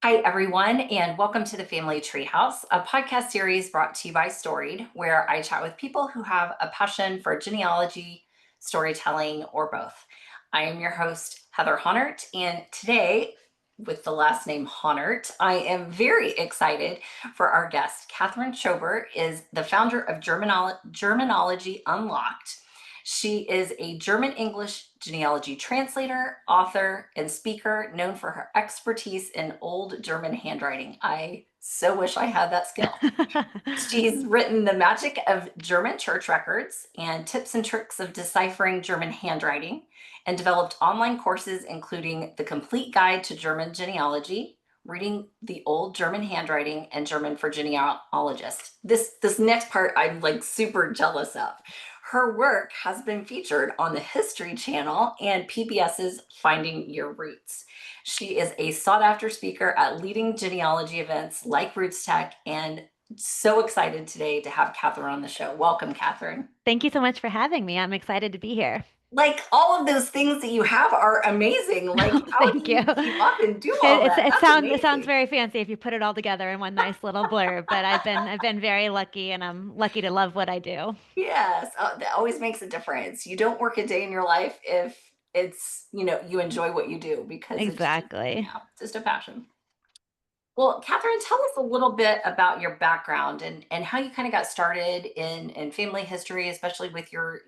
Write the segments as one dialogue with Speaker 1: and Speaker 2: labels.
Speaker 1: Hi, everyone, and welcome to the Family Treehouse, a podcast series brought to you by Storied, where I chat with people who have a passion for genealogy, storytelling, or both. I am your host, Heather Haunert, and today, with the last name Haunert, I am very excited for our guest. Katherine Schober is the founder of Germanology Unlocked. She is a German English genealogy translator, author, and speaker known for her expertise in Old German handwriting. I so wish I had that skill. She's written The Magic of German Church Records and Tips and Tricks of Deciphering German Handwriting, and developed online courses including The Complete Guide to German Genealogy, Reading the Old German Handwriting, and German for Genealogists. This next part I'm like super jealous of. Her work has been featured on the History Channel and PBS's Finding Your Roots. She is a sought after speaker at leading genealogy events like Roots Tech, and so excited today to have Katherine on the show. Welcome, Katherine.
Speaker 2: Thank you so much for having me. I'm excited to be here.
Speaker 1: Like, all of those things that you have are amazing. Like, how do
Speaker 2: Thank you.
Speaker 1: you keep up and do all
Speaker 2: It,
Speaker 1: that?
Speaker 2: it, it
Speaker 1: That's
Speaker 2: sounds it sounds
Speaker 1: amazing.
Speaker 2: very fancy if you put it all together in one nice little blurb, but I've been very lucky and I'm lucky to love what I do.
Speaker 1: Yes, that always makes a difference. You don't work a day in your life if you enjoy what you do, because it's just,
Speaker 2: Exactly.
Speaker 1: just a passion. Well, Catherine, tell us a little bit about your background and how you kind of got started in family history, especially with your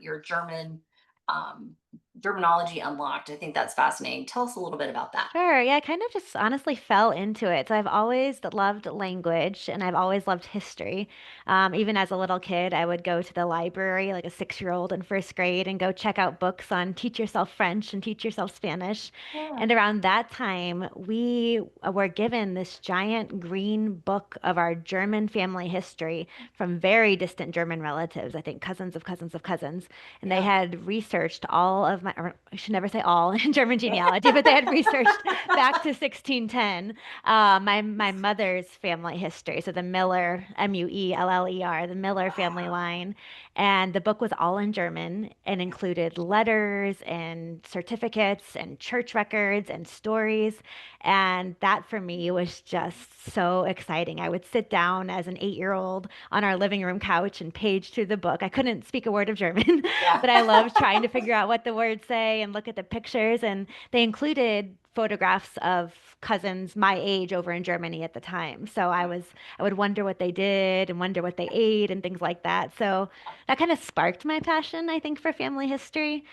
Speaker 1: um, Germanology Unlocked. I think that's fascinating. Tell us a little bit about that.
Speaker 2: Sure. Yeah, I kind of just honestly fell into it. So I've always loved language and I've always loved history. Even as a little kid, I would go to the library like a 6-year-old in first grade and go check out books on teach yourself French and teach yourself Spanish.
Speaker 1: Yeah.
Speaker 2: And around that time, we were given this giant green book of our German family history from very distant German relatives, I think cousins of cousins of cousins. And they
Speaker 1: Yeah.
Speaker 2: had researched all of my, or I should never say all in German genealogy, but they had researched back to 1610, my mother's family history. So the Miller, Mueller, the Miller family
Speaker 1: Wow.
Speaker 2: line. And the book was all in German and included letters and certificates and church records and stories. And that for me was just so exciting. I would sit down as an 8-year-old on our living room couch and page through the book. I couldn't speak a word of German,
Speaker 1: Yeah.
Speaker 2: but I loved trying to figure out what the words say and look at the pictures. And they included photographs of cousins my age over in Germany at the time. So I would wonder what they did and wonder what they ate and things like that. So that kind of sparked my passion, I think, for family history.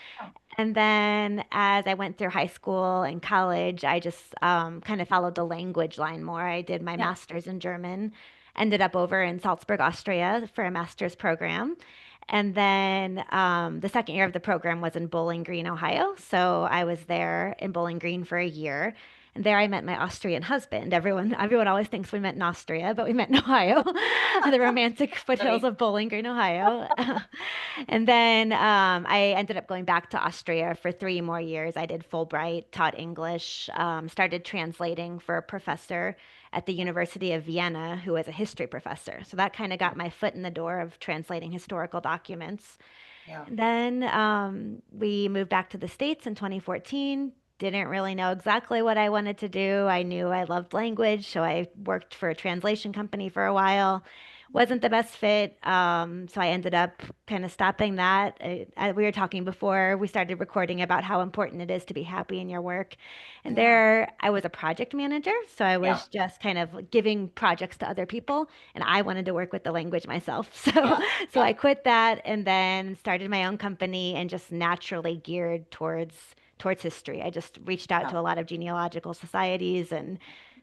Speaker 2: And then as I went through high school and college, I just kind of followed the language line more. I did my
Speaker 1: Yeah.
Speaker 2: master's in German, ended up over in Salzburg, Austria for a master's program. And then the second year of the program was in Bowling Green, Ohio. So I was there in Bowling Green for a year. And there I met my Austrian husband. Everyone always thinks we met in Austria, but we met in Ohio, the romantic foothills
Speaker 1: Funny.
Speaker 2: of Bowling Green, Ohio. And then I ended up going back to Austria for 3 more years. I did Fulbright, taught English, started translating for a professor at the University of Vienna who was a history professor. So that kind of got my foot in the door of translating historical documents.
Speaker 1: Yeah.
Speaker 2: And then we moved back to the States in 2014. Didn't really know exactly what I wanted to do. I knew I loved language, so I worked for a translation company for a while. Wasn't the best fit, so I ended up kind of stopping that. We were talking before we started recording about how important it is to be happy in your work. And
Speaker 1: Yeah.
Speaker 2: there, I was a project manager, so I
Speaker 1: Yeah.
Speaker 2: was just kind of giving projects to other people, and I wanted to work with the language myself. So
Speaker 1: Yeah.
Speaker 2: so
Speaker 1: Yeah.
Speaker 2: I quit that and then started my own company and just naturally geared towards history. I just reached out
Speaker 1: Yeah.
Speaker 2: to a lot of genealogical societies and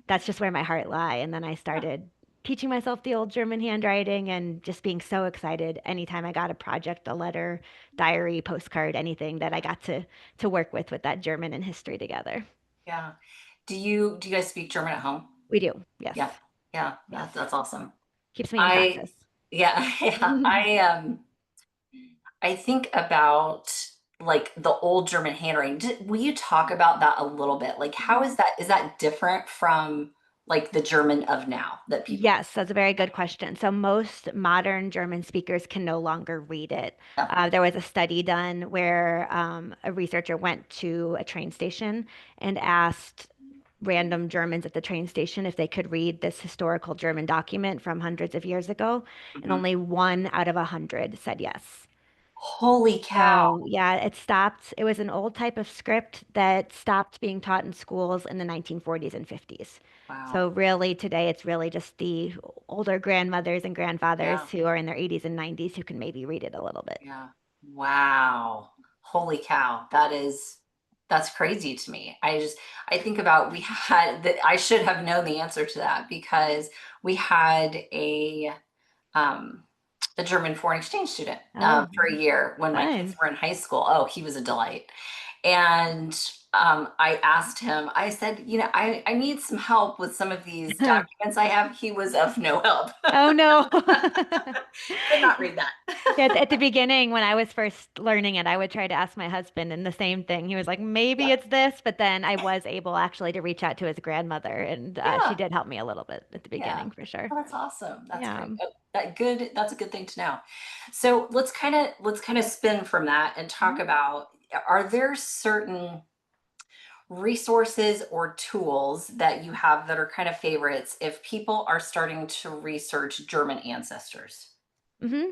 Speaker 2: that's just where my heart lie. And then I
Speaker 1: Yeah.
Speaker 2: started teaching myself the old German handwriting and just being so excited anytime I got a project, a letter, diary, postcard, anything that I got to work with that German and history together.
Speaker 1: Yeah. Do you guys speak German at home?
Speaker 2: We do. Yes.
Speaker 1: Yeah. Yeah.
Speaker 2: Yes.
Speaker 1: That's awesome.
Speaker 2: Keeps me in
Speaker 1: I
Speaker 2: practice.
Speaker 1: Yeah, yeah. I think about like the old German handwriting. Will you talk about that a little bit? Like, how is that different from like the German of now that people?
Speaker 2: Yes, that's a very good question. So most modern German speakers can no longer read it.
Speaker 1: Yeah.
Speaker 2: There was a study done where a researcher went to a train station and asked random Germans at the train station if they could read this historical German document from hundreds of years ago, and
Speaker 1: Mhm.
Speaker 2: only 1 out of 100 said yes.
Speaker 1: Holy cow.
Speaker 2: So, yeah, it stopped. It was an old type of script that stopped being taught in schools in the 1940s and 50s.
Speaker 1: Wow.
Speaker 2: So, really, today it's really just the older grandmothers and grandfathers
Speaker 1: Yeah.
Speaker 2: who are in their 80s and 90s who can maybe read it a little bit.
Speaker 1: Yeah. Wow. Holy cow. That's crazy to me. I think about we had that I should have known the answer to that because we had um a German foreign exchange student
Speaker 2: Oh,
Speaker 1: for a year when my kids
Speaker 2: fun.
Speaker 1: were in high school. Oh, he was a delight. And I asked him, I said, I need some help with some of these documents I have. He was of no help.
Speaker 2: Oh no.
Speaker 1: Could not read that.
Speaker 2: Yeah, at the beginning, when I was first learning it, I would try to ask my husband, and the same thing. He was like, maybe
Speaker 1: Yeah.
Speaker 2: it's this, but then I was able actually to reach out to his grandmother, and she
Speaker 1: Yeah.
Speaker 2: did help me a little bit at the
Speaker 1: Yeah.
Speaker 2: beginning for sure.
Speaker 1: Oh, that's awesome. That's
Speaker 2: Yeah.
Speaker 1: great. Oh, that's a good thing to know. So let's kind of spin from that and talk
Speaker 2: Mhm.
Speaker 1: about, are there certain resources or tools that you have that are kind of favorites if people are starting to research German ancestors?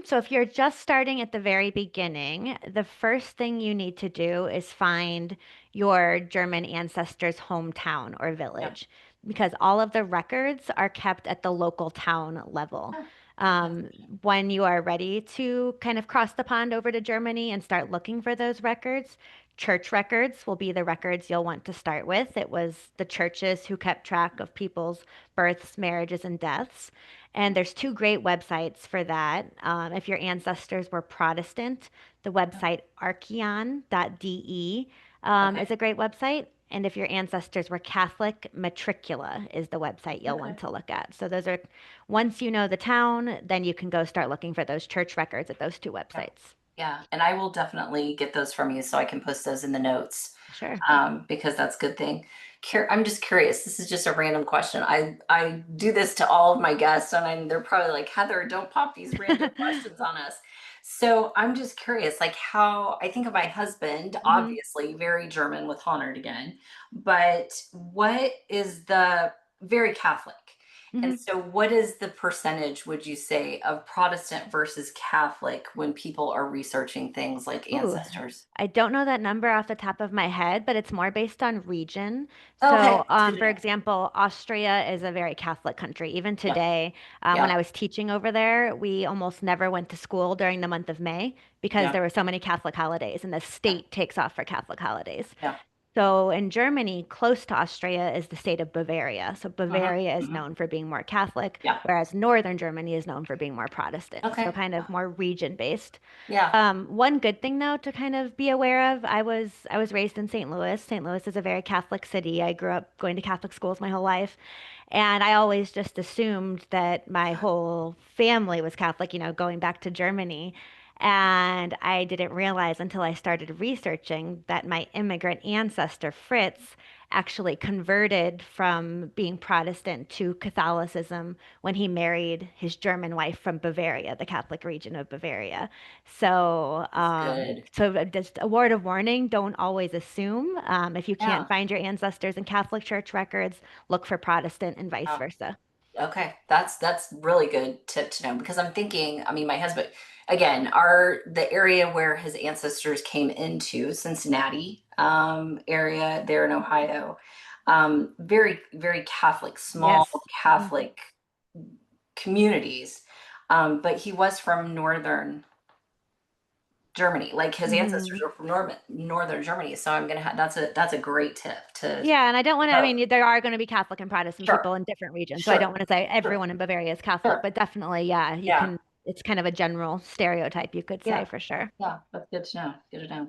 Speaker 2: So if you're just starting at the very beginning, the first thing you need to do is find your German ancestors' hometown or
Speaker 1: Yeah.
Speaker 2: village, because all of the records are kept at the local town level.
Speaker 1: Huh. Okay.
Speaker 2: Um, when you are ready to kind of cross the pond over to Germany and start looking for those records, church records will be the records you'll want to start with. It was the churches who kept track of people's births, marriages, and deaths. And there's two great websites for that. If your ancestors were Protestant, the
Speaker 1: Yeah.
Speaker 2: website archeon.de
Speaker 1: Okay.
Speaker 2: is a great website. And if your ancestors were Catholic, Matricula is the website you'll
Speaker 1: Okay.
Speaker 2: want to look at. So those are, once you know the town, then you can go start looking for those church records at those two
Speaker 1: Yeah.
Speaker 2: websites.
Speaker 1: Yeah. And I will definitely get those from you so I can post those in the notes,
Speaker 2: Sure.
Speaker 1: because that's a good thing. I'm just curious. This is just a random question. I do this to all of my guests, and they're probably like, Heather, don't pop these random questions on us. So I'm just curious, like how I think of my husband,
Speaker 2: hmm
Speaker 1: obviously very German with Haunert again, but what is the very Catholic? And
Speaker 2: hmm
Speaker 1: so, what is the percentage, would you say, of Protestant versus Catholic when people are researching things like
Speaker 2: Ooh,
Speaker 1: ancestors?
Speaker 2: I don't know that number off the top of my head, but it's more based on region.
Speaker 1: Okay,
Speaker 2: So,
Speaker 1: that's good to
Speaker 2: for
Speaker 1: know.
Speaker 2: example, Austria is a very Catholic country. Even
Speaker 1: Yeah,
Speaker 2: today, when
Speaker 1: yeah,
Speaker 2: I was teaching over there, we almost never went to school during the month of May because
Speaker 1: yeah,
Speaker 2: there were so many Catholic holidays, and the
Speaker 1: yeah,
Speaker 2: state takes off for Catholic holidays.
Speaker 1: yeah.
Speaker 2: So in Germany, close to Austria is the state of Bavaria. So
Speaker 1: Hmm.
Speaker 2: Bavaria is
Speaker 1: Hmm.
Speaker 2: known for being more Catholic,
Speaker 1: Yeah.
Speaker 2: whereas northern Germany is known for being more Protestant. So
Speaker 1: Okay.
Speaker 2: kind of more region based.
Speaker 1: Yeah.
Speaker 2: One good thing though to kind of be aware of, I was raised in St. Louis. St. Louis is a very Catholic city. I grew up going to Catholic schools my whole life, and I always just assumed that my whole family was Catholic, going back to Germany. And I didn't realize until I started researching that my immigrant ancestor, Fritz, actually converted from being Protestant to Catholicism when he married his German wife from Bavaria, the Catholic region of Bavaria. So,
Speaker 1: That's good.
Speaker 2: just a word of warning, don't always assume. If you can't
Speaker 1: Yeah.
Speaker 2: find your ancestors in Catholic church records, look for Protestant and vice
Speaker 1: Yeah.
Speaker 2: versa.
Speaker 1: Okay, that's really good tip to know because I'm thinking, I mean, my husband, again, our the area where his ancestors came into, Cincinnati area there in Ohio, very, very Catholic, small
Speaker 2: Yes. Mhm.
Speaker 1: Catholic communities. But he was from northern Germany, like his ancestors
Speaker 2: Mhm.
Speaker 1: were from northern Germany. So I'm gonna have that's a great tip to
Speaker 2: Yeah, and I don't want to, I
Speaker 1: both.
Speaker 2: mean, there are going to be Catholic and Protestant
Speaker 1: Sure,
Speaker 2: people in different regions. So I
Speaker 1: sure,
Speaker 2: don't want to say
Speaker 1: sure,
Speaker 2: everyone in Bavaria is Catholic,
Speaker 1: sure.
Speaker 2: but definitely, yeah, you
Speaker 1: Yeah,
Speaker 2: can, it's kind of a general stereotype, you could say
Speaker 1: yeah,
Speaker 2: for sure.
Speaker 1: yeah. That's good to know. Good to know.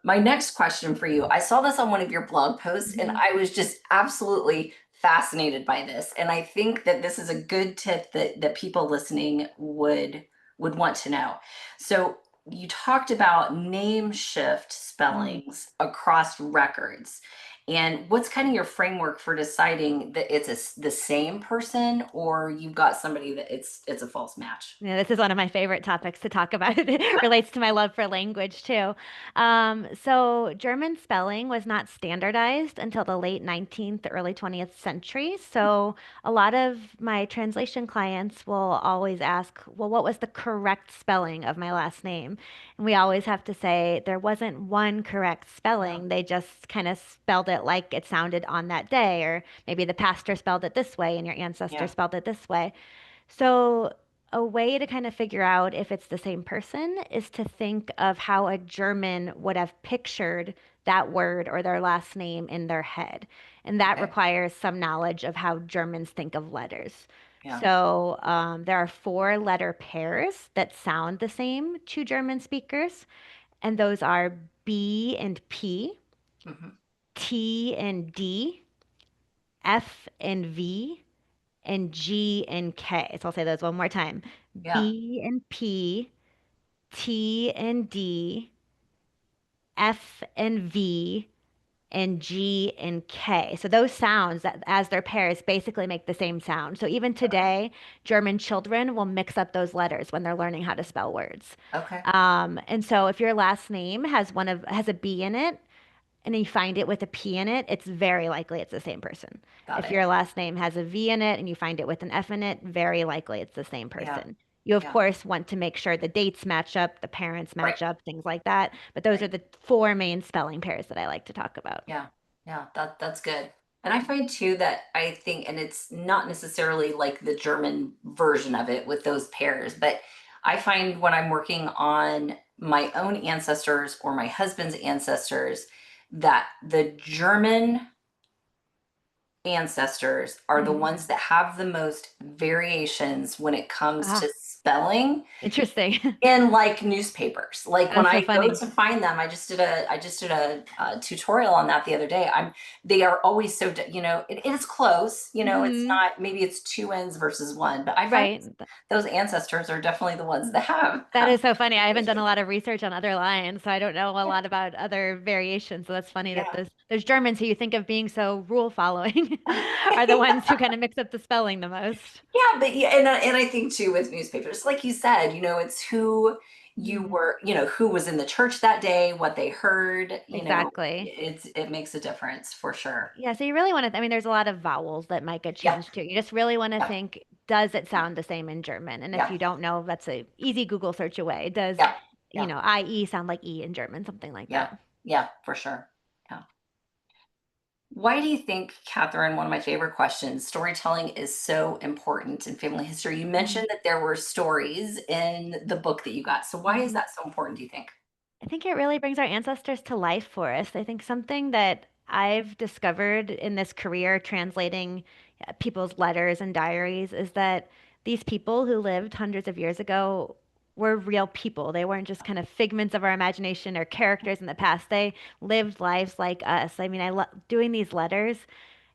Speaker 1: My next question for you, I saw this on one of your blog posts and
Speaker 2: hmm
Speaker 1: I was just absolutely fascinated by this. And I think that this is a good tip that people listening would want to know. So you talked about name shift
Speaker 2: Mm.
Speaker 1: spellings across records. And what's kind of your framework for deciding that it's the same person, or you've got somebody that it's a false match?
Speaker 2: Yeah, this is one of my favorite topics to talk about. It relates to my love for language too. So German spelling was not standardized until the late 19th, early 20th century. So a lot of my translation clients will always ask, well, what was the correct spelling of my last name? And we always have to say there wasn't one correct
Speaker 1: Yeah,
Speaker 2: spelling. They just kind of spelled it like it sounded on that day, or maybe the pastor spelled it this way and your ancestor
Speaker 1: yeah,
Speaker 2: spelled it this way. So, a way to kind of figure out if it's the same person is to think of how a German would have pictured that word or their last name in their head. And that
Speaker 1: okay,
Speaker 2: requires some knowledge of how Germans think of letters.
Speaker 1: yeah,
Speaker 2: So, there are four letter pairs that sound the same to German speakers, and those are B and P,
Speaker 1: hmm,
Speaker 2: T and D, F and V, and G and K. So I'll say those one more time.
Speaker 1: yeah,
Speaker 2: B and P, T and D, F and V, and G and K. So those sounds that as their pairs basically make the same sound. So even today, German children will mix up those letters when they're learning how to spell words.
Speaker 1: okay,
Speaker 2: And so if your last name has a B in it, and you find it with a P in it, it's very likely it's the same person.
Speaker 1: got
Speaker 2: If
Speaker 1: it.
Speaker 2: your last name has a V in it and you find it with an F in it, very likely it's the same
Speaker 1: Yeah,
Speaker 2: person. You, of
Speaker 1: yeah,
Speaker 2: course, want to make sure the dates match up, the parents
Speaker 1: right,
Speaker 2: match up, things like that. But those
Speaker 1: right.
Speaker 2: are the four main spelling pairs that I like to talk about.
Speaker 1: Yeah, yeah, that's good. And I find too that I think, and it's not necessarily like the German version of it with those pairs, but I find when I'm working on my own ancestors or my husband's ancestors, that the German ancestors are the
Speaker 2: Mhm.
Speaker 1: ones that have the most variations when it comes to
Speaker 2: Ah,
Speaker 1: spelling
Speaker 2: interesting.
Speaker 1: in like newspapers. Like when
Speaker 2: That's so
Speaker 1: I go
Speaker 2: funny.
Speaker 1: to find them, I just did a tutorial on that the other day. They are always so it is close. It's
Speaker 2: Hmm.
Speaker 1: not, maybe it's two ends versus one, but I find
Speaker 2: Right.
Speaker 1: those ancestors are definitely the ones that
Speaker 2: That
Speaker 1: have
Speaker 2: is so funny. I haven't done a
Speaker 1: variations.
Speaker 2: lot of research on other lions, so I don't know a lot about other variations. So that's funny that
Speaker 1: Yeah.
Speaker 2: those Germans who you think of being so rule following are the ones who kind of mix up the spelling the most.
Speaker 1: Yeah, but yeah, and I think too with newspapers, like you said, it's who you
Speaker 2: Mhm.
Speaker 1: were, who was in the church that day, what they heard,
Speaker 2: Exactly.
Speaker 1: it makes a difference for sure.
Speaker 2: Yeah, so you really want to, I mean, there's a lot of vowels that might get
Speaker 1: Yep,
Speaker 2: changed too. You just really want to
Speaker 1: yep,
Speaker 2: think, does it sound the same in German? And if
Speaker 1: yep,
Speaker 2: you don't know, that's a easy Google search away. Does,
Speaker 1: yep, yep,
Speaker 2: IE sound like E in German, something like
Speaker 1: yep,
Speaker 2: that.
Speaker 1: yep, for sure. Yeah. Why do you think, Catherine, one of my favorite questions, storytelling is so important in family history? You
Speaker 2: Mhm.
Speaker 1: mentioned that there were stories in the book that you got. So why is
Speaker 2: Mhm.
Speaker 1: that so important, do you think?
Speaker 2: I think it really brings our ancestors to life for us. I think something that I've discovered in this career translating people's letters and diaries is that these people who lived hundreds of years ago were real people. They weren't just kind of figments of our imagination or characters in the past. They lived lives like us. I mean, I love doing these letters.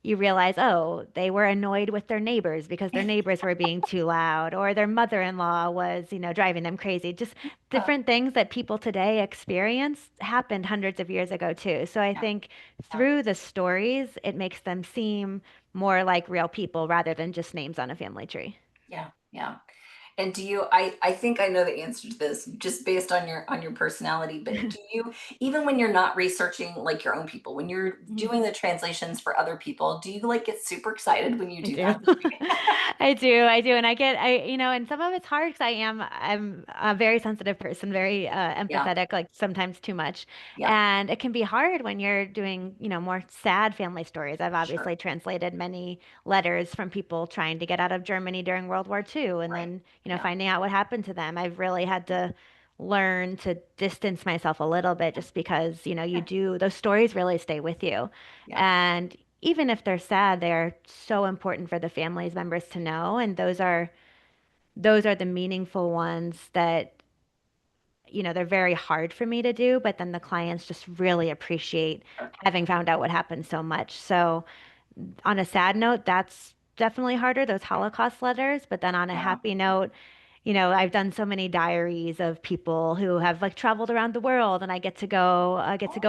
Speaker 2: You realize, oh, they were annoyed with their neighbors because their neighbors were being too loud, or their mother-in-law was, driving them crazy. Just
Speaker 1: Uh,
Speaker 2: different things that people today experience happened hundreds of years ago too. So I
Speaker 1: yeah,
Speaker 2: think
Speaker 1: yeah,
Speaker 2: through the stories, it makes them seem more like real people rather than just names on a family tree.
Speaker 1: yeah, yeah. And do you, I think I know the answer to this just based on your personality, but do you, even when you're not researching like your own people, when you're
Speaker 2: Mhm.
Speaker 1: doing the translations for other people, do you like get super excited when you
Speaker 2: I
Speaker 1: do
Speaker 2: do.
Speaker 1: that?
Speaker 2: I do. And and some of it's hard because I'm a very sensitive person, very
Speaker 1: Yeah,
Speaker 2: empathetic, like sometimes too much.
Speaker 1: yeah,
Speaker 2: And it can be hard when you're doing, more sad family stories. I've
Speaker 1: sure.
Speaker 2: obviously translated many letters from people trying to get out of Germany during World War II and
Speaker 1: Right.
Speaker 2: then,
Speaker 1: Yeah,
Speaker 2: finding out what happened to them. I've really had to learn to distance myself a little bit just because,
Speaker 1: yeah,
Speaker 2: those stories really stay with you.
Speaker 1: yeah,
Speaker 2: And even if they're sad, they're so important for the family's members to know. And those are the meaningful ones that, they're very hard for me to do, but then the clients just really appreciate
Speaker 1: sure.
Speaker 2: having found out what happened so much. So on a sad note, that's definitely harder, those Holocaust letters. But then on a
Speaker 1: Yeah.
Speaker 2: happy note, I've done so many diaries of people who have like traveled around the world and I get to go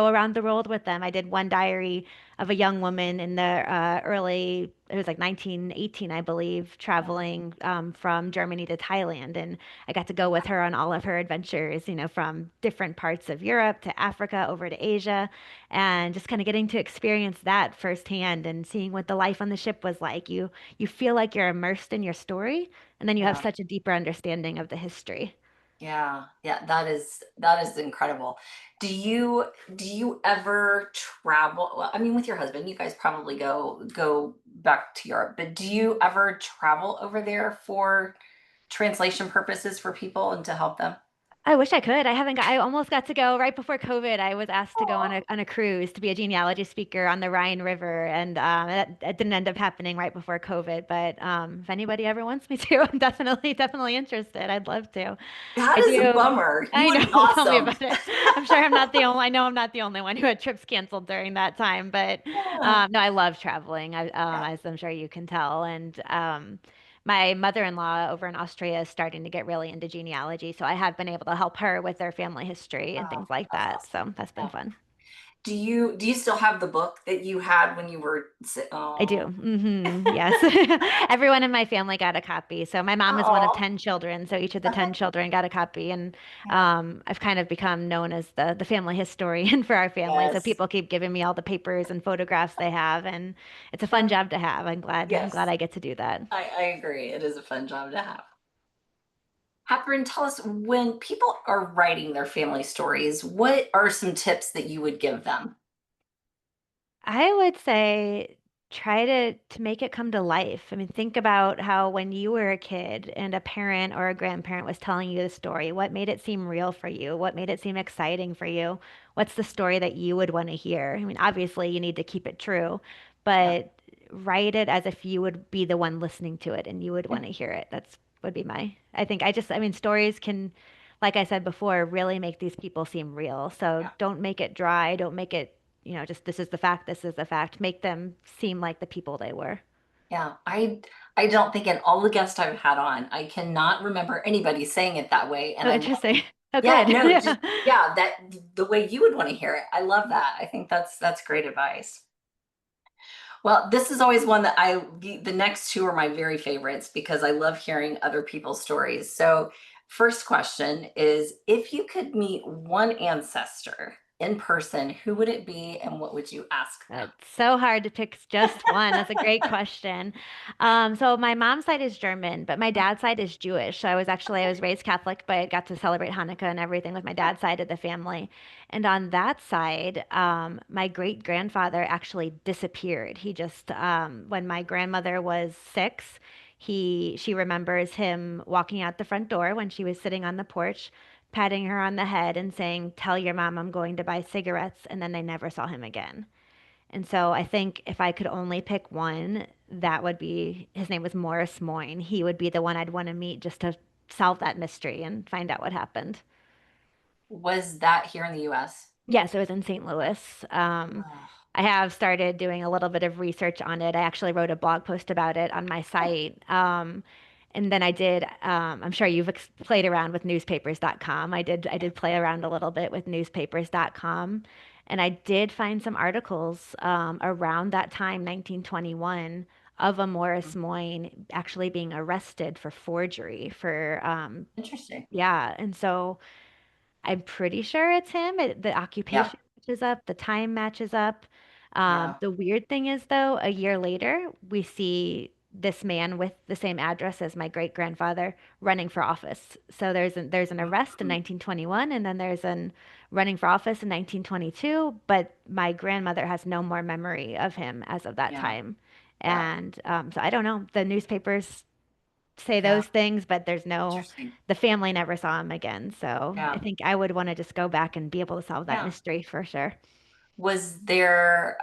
Speaker 2: around the world with them. I did one diary of a young woman in the early, it was like 1918, I believe, traveling from Germany to Thailand. And I got to go with her on all of her adventures, from different parts of Europe to Africa over to Asia, and just kind of getting to experience that firsthand and seeing what the life on the ship was like. You feel like you're immersed in your story, and then you have
Speaker 1: Yeah.
Speaker 2: such a deeper understanding of the history.
Speaker 1: Yeah, yeah, that is incredible. Do you ever travel? Well, I mean, with your husband, you guys probably go back to Europe, but do you ever travel over there for translation purposes for people and to help them?
Speaker 2: I wish I could. I haven't got, I almost got to go right before COVID. I was asked to go on
Speaker 1: Oh,
Speaker 2: a cruise to be a genealogy speaker on the Rhine River, and that didn't end up happening right before COVID. But if anybody ever wants me to, I'm definitely interested. I'd love to.
Speaker 1: that
Speaker 2: I
Speaker 1: is a
Speaker 2: do.
Speaker 1: bummer. You
Speaker 2: I
Speaker 1: would
Speaker 2: know.
Speaker 1: be
Speaker 2: Tell me
Speaker 1: awesome.
Speaker 2: about it. I'm sure I'm not the only. I know I'm not the only one who had trips canceled during that time. But
Speaker 1: Yeah,
Speaker 2: no, I love traveling.
Speaker 1: yeah,
Speaker 2: As I'm sure you can tell, and my mother-in-law over in Austria is starting to get really into genealogy, so I have been able to help her with their family history and
Speaker 1: oh,
Speaker 2: things like
Speaker 1: that's
Speaker 2: that.
Speaker 1: awesome.
Speaker 2: So that's been
Speaker 1: Yeah.
Speaker 2: fun.
Speaker 1: Do you still have the book that you had when you were
Speaker 2: I do.
Speaker 1: oh,
Speaker 2: Yes. Everyone in my family got a copy. So my mom is one of
Speaker 1: oh,
Speaker 2: 10 children. So each of the
Speaker 1: okay.
Speaker 2: 10 children got a copy. And
Speaker 1: Yeah.
Speaker 2: I've kind of become known as the family historian for our family. So
Speaker 1: Yes.
Speaker 2: people keep giving me all the papers and photographs they have. And it's a fun
Speaker 1: Yeah.
Speaker 2: job to have. I'm glad
Speaker 1: Yes.
Speaker 2: I get to do that.
Speaker 1: I agree. It is a fun job to have. Catherine, tell us when people are writing their family stories, what are some tips that you would give them?
Speaker 2: I would say try to make it come to life. I mean, think about how when you were a kid and a parent or a grandparent was telling you the story, what made it seem real for you? What made it seem exciting for you? What's the story that you would want to hear? I mean, obviously you need to keep it true,
Speaker 1: Yeah.
Speaker 2: but write it as if you would be the one listening to it and you would
Speaker 1: Yeah.
Speaker 2: want to hear it. That's would be my, I mean, stories can, like I said before, really make these people seem real. So
Speaker 1: Yeah.
Speaker 2: don't make it dry. Don't make it just this is the fact, this is the fact. Make them seem like the people they were.
Speaker 1: Yeah. I don't think in all the guests I've had on, I cannot remember anybody saying it that way. And
Speaker 2: Oh,
Speaker 1: I love
Speaker 2: interesting. Oh,
Speaker 1: yeah,
Speaker 2: good.
Speaker 1: no,
Speaker 2: Yeah.
Speaker 1: just yeah, that the way you would want to hear it. I love that. I think that's great advice. Well, this is always one that the next two are my very favorites because I love hearing other people's stories. So, first question is if you could meet one ancestor in person, who would it be and what would you ask them?
Speaker 2: It's so hard to pick just one. That's a great question. So my mom's side is German, but my dad's side is Jewish. So I was raised Catholic, but I got to celebrate Hanukkah and everything with my dad's side of the family. And on that side, my great grandfather actually disappeared. He just, when my grandmother was 6, she remembers him walking out the front door when she was sitting on the porch, patting her on the head and saying, "Tell your mom I'm going to buy cigarettes." And then they never saw him again. And so I think if I could only pick one, that would be his name was Morris Moyne. He would be the one I'd want to meet just to solve that mystery and find out what happened.
Speaker 1: Was that here in the US?
Speaker 2: Yes, it was in St. Louis.
Speaker 1: Oh,
Speaker 2: I have started doing a little bit of research on it. I actually wrote a blog post about it on my site. And then I did, I'm sure you've played around with newspapers.com. I did play around a little bit with newspapers.com. And I did find some articles around that time, 1921, of a Morris Moyne actually being arrested for forgery for,
Speaker 1: interesting.
Speaker 2: yeah. And so I'm pretty sure it's him. The
Speaker 1: Yeah.
Speaker 2: occupation matches up, the time matches up.
Speaker 1: Yeah.
Speaker 2: The weird thing is, though, a year later, we see this man with the same address as my great grandfather running for office. So there's an arrest in
Speaker 1: Mhm.
Speaker 2: 1921, and then there's an running for office in 1922. But my grandmother has no more memory of him as of that
Speaker 1: Yeah.
Speaker 2: time,
Speaker 1: Yeah.
Speaker 2: and so I don't know. The newspapers say
Speaker 1: Yeah.
Speaker 2: those things, but
Speaker 1: Interesting.
Speaker 2: the family never saw him again. So I
Speaker 1: Yeah.
Speaker 2: think I would want to just go back and be able to solve that
Speaker 1: Yeah.
Speaker 2: mystery for sure.
Speaker 1: Was that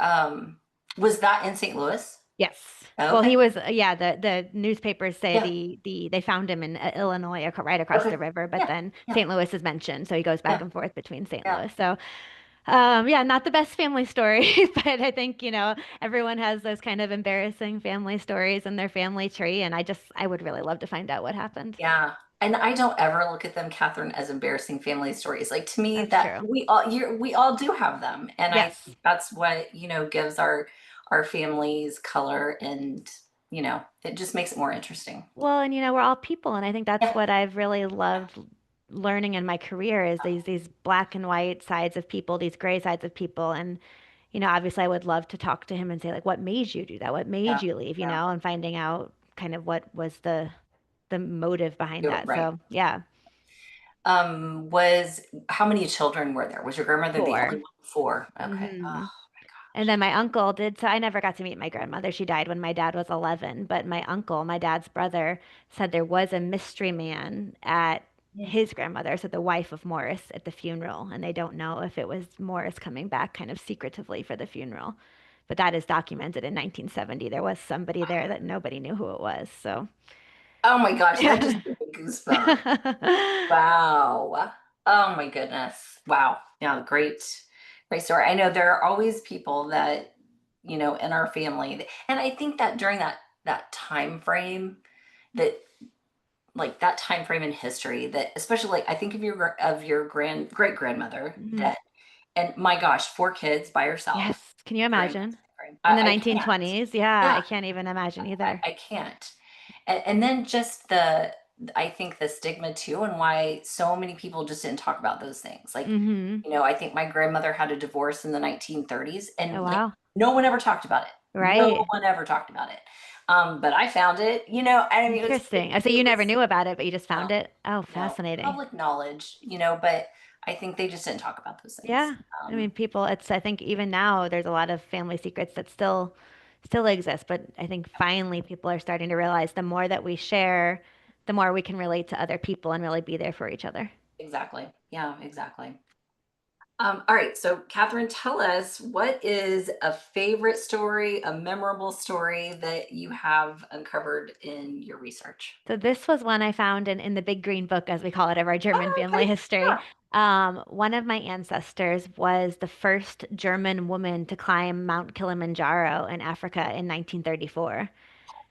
Speaker 1: in St. Louis?
Speaker 2: Yes. Well,
Speaker 1: Okay.
Speaker 2: he was, yeah, the newspapers say
Speaker 1: Yeah.
Speaker 2: they found him in Illinois, right across
Speaker 1: Okay.
Speaker 2: the river, but
Speaker 1: Yeah.
Speaker 2: then
Speaker 1: Yeah.
Speaker 2: St. Louis is mentioned. So he goes back
Speaker 1: Yeah.
Speaker 2: and forth between St.
Speaker 1: Yeah.
Speaker 2: Louis. So Yeah, not the best family story, but I think, everyone has those kind of embarrassing family stories in their family tree, and I would really love to find out what happened.
Speaker 1: Yeah. And I don't ever look at them, Catherine, as embarrassing family stories. Like to me,
Speaker 2: That's
Speaker 1: that
Speaker 2: true.
Speaker 1: we all do have them. And I
Speaker 2: Yes.
Speaker 1: think that's what, gives our families color and, it just makes it more interesting.
Speaker 2: Well, and we're all people, and I think that's
Speaker 1: Yeah.
Speaker 2: what I've really loved learning in my career is these black and white sides of people, these gray sides of people, and obviously I would love to talk to him and say like, what made you do that? What made
Speaker 1: Yeah.
Speaker 2: you leave?
Speaker 1: Yeah.
Speaker 2: And finding out kind of what was the motive behind
Speaker 1: You're
Speaker 2: that.
Speaker 1: right.
Speaker 2: So yeah,
Speaker 1: Was how many children were there? Was your grandmother the only
Speaker 2: 4.
Speaker 1: one? Four. Okay. Oh
Speaker 2: Hmm.
Speaker 1: my
Speaker 2: And
Speaker 1: gosh.
Speaker 2: then my uncle did, so I never got to meet my grandmother. She died when my dad was 11, but my uncle, my dad's brother, said there was a mystery man at
Speaker 1: Yeah.
Speaker 2: his grandmother, so the wife of Morris, at the funeral, and they don't know if it was Morris coming back kind of secretively for the funeral. But that is documented in 1970. There was somebody there that nobody knew who it was. So,
Speaker 1: Oh my gosh, that just
Speaker 2: yeah.
Speaker 1: gave me goosebumps. Wow. Oh my goodness. Wow. Yeah, great story. I know there are always people that, in our family, and I think that during that time frame, that like that time frame in history, that especially like I think of your great grandmother
Speaker 2: Mhm.
Speaker 1: that, and my gosh, 4 kids by herself
Speaker 2: Yes. Can you
Speaker 1: during that
Speaker 2: imagine?
Speaker 1: time frame.
Speaker 2: In the
Speaker 1: I can't.
Speaker 2: 1920s? Yeah,
Speaker 1: Yeah,
Speaker 2: I can't even imagine either.
Speaker 1: I can't. And then just I think the stigma too, and why so many people just didn't talk about those things. Like,
Speaker 2: Hmm.
Speaker 1: I think my grandmother had a divorce in the 1930s,
Speaker 2: Oh,
Speaker 1: and like
Speaker 2: wow.
Speaker 1: no one ever talked about it. No
Speaker 2: Right.
Speaker 1: one ever talked about it. But I found it, I mean,
Speaker 2: Interesting. Oh, so you
Speaker 1: it
Speaker 2: never
Speaker 1: was,
Speaker 2: knew about it, but you just
Speaker 1: no,
Speaker 2: found it? Oh,
Speaker 1: no,
Speaker 2: fascinating.
Speaker 1: public knowledge, but I think they just didn't talk about those things.
Speaker 2: Yeah. I mean, people, I think even now there's a lot of family secrets that still exist, but I think finally people are starting to realize the more that we share, the more we can relate to other people and really be there for each other.
Speaker 1: Exactly. Yeah, exactly. All right, so Catherine, tell us what is a favorite story, a memorable story that you have uncovered in your research?
Speaker 2: So this was one I found in the Big Green Book, as we call it, of our German
Speaker 1: Oh,
Speaker 2: family
Speaker 1: okay.
Speaker 2: history.
Speaker 1: Yeah.
Speaker 2: One of my ancestors was the first German woman to climb Mount Kilimanjaro in Africa in 1934.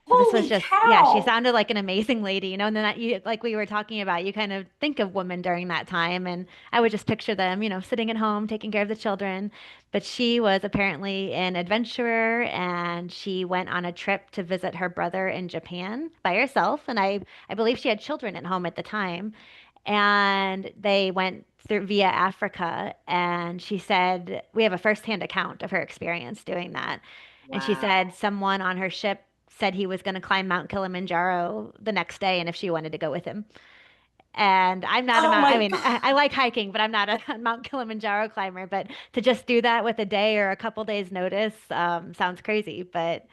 Speaker 2: So this was
Speaker 1: Holy
Speaker 2: just, yeah, she
Speaker 1: cow.
Speaker 2: sounded like an amazing lady, and then like we were talking about, you kind of think of women during that time, and I would just picture them, sitting at home, taking care of the children. But she was apparently an adventurer, and she went on a trip to visit her brother in Japan by herself, and I believe she had children at home at the time, and they went through via Africa, and she said we have a firsthand account of her experience doing that. And she
Speaker 1: Wow.
Speaker 2: said someone on her ship said he was going to climb Mount Kilimanjaro the next day and if she wanted to go with him. And I'm not a
Speaker 1: Oh
Speaker 2: mount, I
Speaker 1: my
Speaker 2: mean,
Speaker 1: God.
Speaker 2: I like hiking, but I'm not a Mount Kilimanjaro climber. But to just do that with a day or a couple days notice sounds crazy. But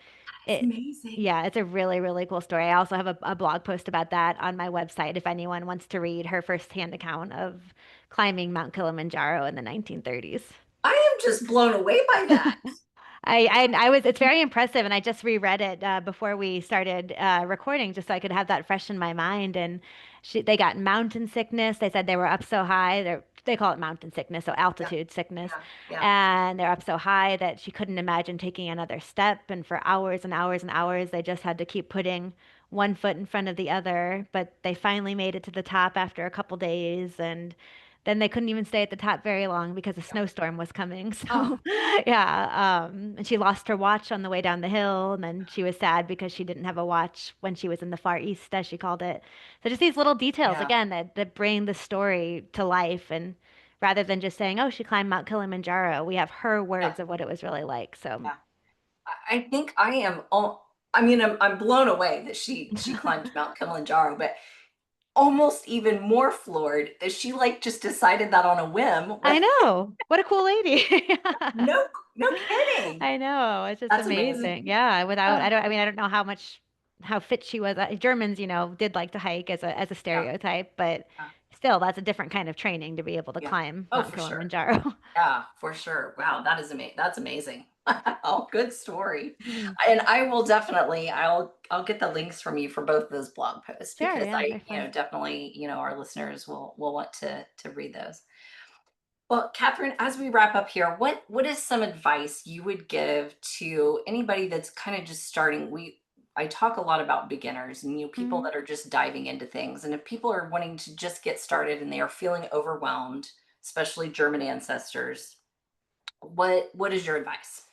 Speaker 1: It's
Speaker 2: it,
Speaker 1: amazing.
Speaker 2: yeah, it's a really, really cool story. I also have a blog post about that on my website if anyone wants to read her firsthand account of climbing Mount Kilimanjaro in the 1930s.
Speaker 1: I am just blown away by that.
Speaker 2: It's very impressive, and I just reread it before we started recording, just so I could have that fresh in my mind. And they got mountain sickness. They said they were up so high. They call it mountain sickness, so
Speaker 1: Yeah,
Speaker 2: altitude sickness.
Speaker 1: yeah, yeah,
Speaker 2: And they're up so high that she couldn't imagine taking another step. And for hours and hours and hours, they just had to keep putting one foot in front of the other. But they finally made it to the top after a couple days, and then they couldn't even stay at the top very long because a
Speaker 1: yeah.
Speaker 2: snowstorm was coming.
Speaker 1: Oh,
Speaker 2: So, yeah. And she lost her watch on the way down the hill. And then she was sad because she didn't have a watch when she was in the Far East, as she called it. So, just these little details,
Speaker 1: yeah,
Speaker 2: again, that bring the story to life. And rather than just saying, oh, she climbed Mount Kilimanjaro, we have her
Speaker 1: yeah,
Speaker 2: words of what it was really like. So,
Speaker 1: yeah. I think I am. I mean, I'm blown away that she climbed Mount Kilimanjaro, but almost even more floored that she like just decided that on a whim
Speaker 2: I
Speaker 1: with
Speaker 2: know. What a cool lady.
Speaker 1: no no kidding.
Speaker 2: I know. It's just
Speaker 1: That's
Speaker 2: amazing.
Speaker 1: amazing.
Speaker 2: Yeah.
Speaker 1: Oh,
Speaker 2: I mean, I don't know how fit she was. Germans, did like to hike as a
Speaker 1: yeah,
Speaker 2: stereotype, but
Speaker 1: yeah,
Speaker 2: still, that's a different kind of training to be able to
Speaker 1: yeah.
Speaker 2: climb
Speaker 1: Oh,
Speaker 2: Mount
Speaker 1: for sure.
Speaker 2: Kilimanjaro.
Speaker 1: Yeah, for sure. Wow, that is amazing. That's amazing. Oh, good story.
Speaker 2: Mhm.
Speaker 1: And I will definitely, I'll get the links from you for both those blog posts
Speaker 2: Sure.
Speaker 1: because
Speaker 2: Yeah.
Speaker 1: I,
Speaker 2: They're fun.
Speaker 1: definitely, our listeners will want to read those. Well, Catherine, as we wrap up here, what is some advice you would give to anybody that's kind of just starting? I talk a lot about beginners and people
Speaker 2: Mhm.
Speaker 1: that are just diving into things. And if people are wanting to just get started and they are feeling overwhelmed, especially German ancestors, what is your advice?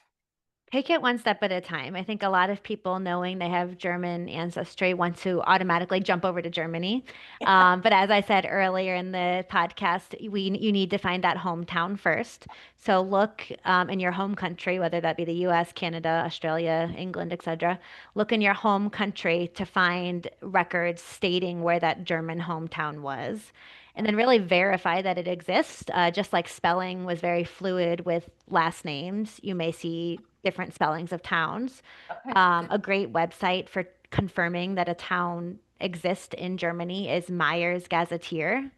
Speaker 2: Take it one step at a time. I think a lot of people knowing they have German ancestry want to automatically jump over to Germany. But as I said earlier in the podcast, you need to find that hometown first. So look in your home country, whether that be the US, Canada, Australia, England, etc. Look in your home country to find records stating where that German hometown was. And then really verify that it exists. Just like spelling was very fluid with last names, you may see different spellings of towns.
Speaker 1: Okay.
Speaker 2: A great website for confirming that a town exists in Germany is Meyer's Gazetteer.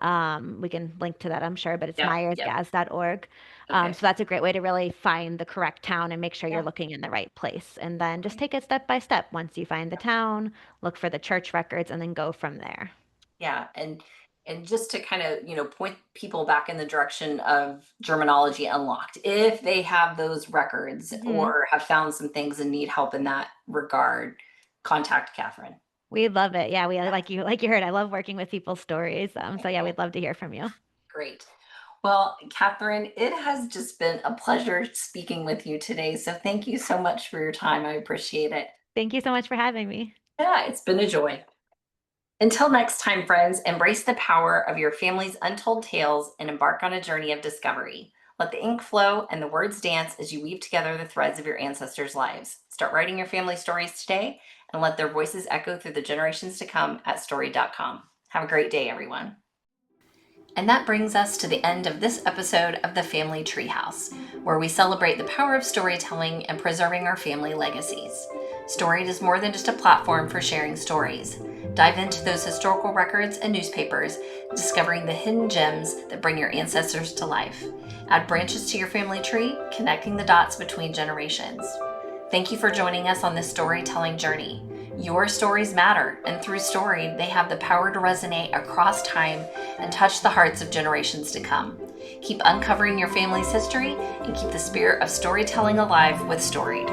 Speaker 2: We can link to that, I'm sure, but it's
Speaker 1: Yep. Yep.
Speaker 2: meyersgaz.org.
Speaker 1: Okay.
Speaker 2: So that's a great way to really find the correct town and make sure you're
Speaker 1: Yeah.
Speaker 2: looking in the right place. And then just
Speaker 1: Okay.
Speaker 2: take it step by step. Once you find the town, look for the church records, and then go from there.
Speaker 1: Yeah, and just to kind of, point people back in the direction of Germanology Unlocked. If they have those records
Speaker 2: Hmm.
Speaker 1: or have found some things and need help in that regard, contact Catherine.
Speaker 2: We love it. Yeah, we
Speaker 1: Yeah,
Speaker 2: like you heard. I love working with people's stories. So yeah,
Speaker 1: yeah,
Speaker 2: we'd love to hear from you.
Speaker 1: great. Well, Catherine, it has just been a pleasure speaking with you today. So thank you so much for your time. I appreciate it.
Speaker 2: Thank you so much for having me.
Speaker 1: Yeah, it's been a joy. Until next time, friends, embrace the power of your family's untold tales and embark on a journey of discovery. Let the ink flow and the words dance as you weave together the threads of your ancestors' lives. Start writing your family stories today and let their voices echo through the generations to come at story.com. Have a great day, everyone. And that brings us to the end of this episode of the Family Treehouse, where we celebrate the power of storytelling and preserving our family legacies. Storied is more than just a platform for sharing stories. Dive into those historical records and newspapers, discovering the hidden gems that bring your ancestors to life. Add branches to your family tree, connecting the dots between generations. Thank you for joining us on this storytelling journey. Your stories matter, and through story, they have the power to resonate across time and touch the hearts of generations to come. Keep uncovering your family's history and keep the spirit of storytelling alive with Storied.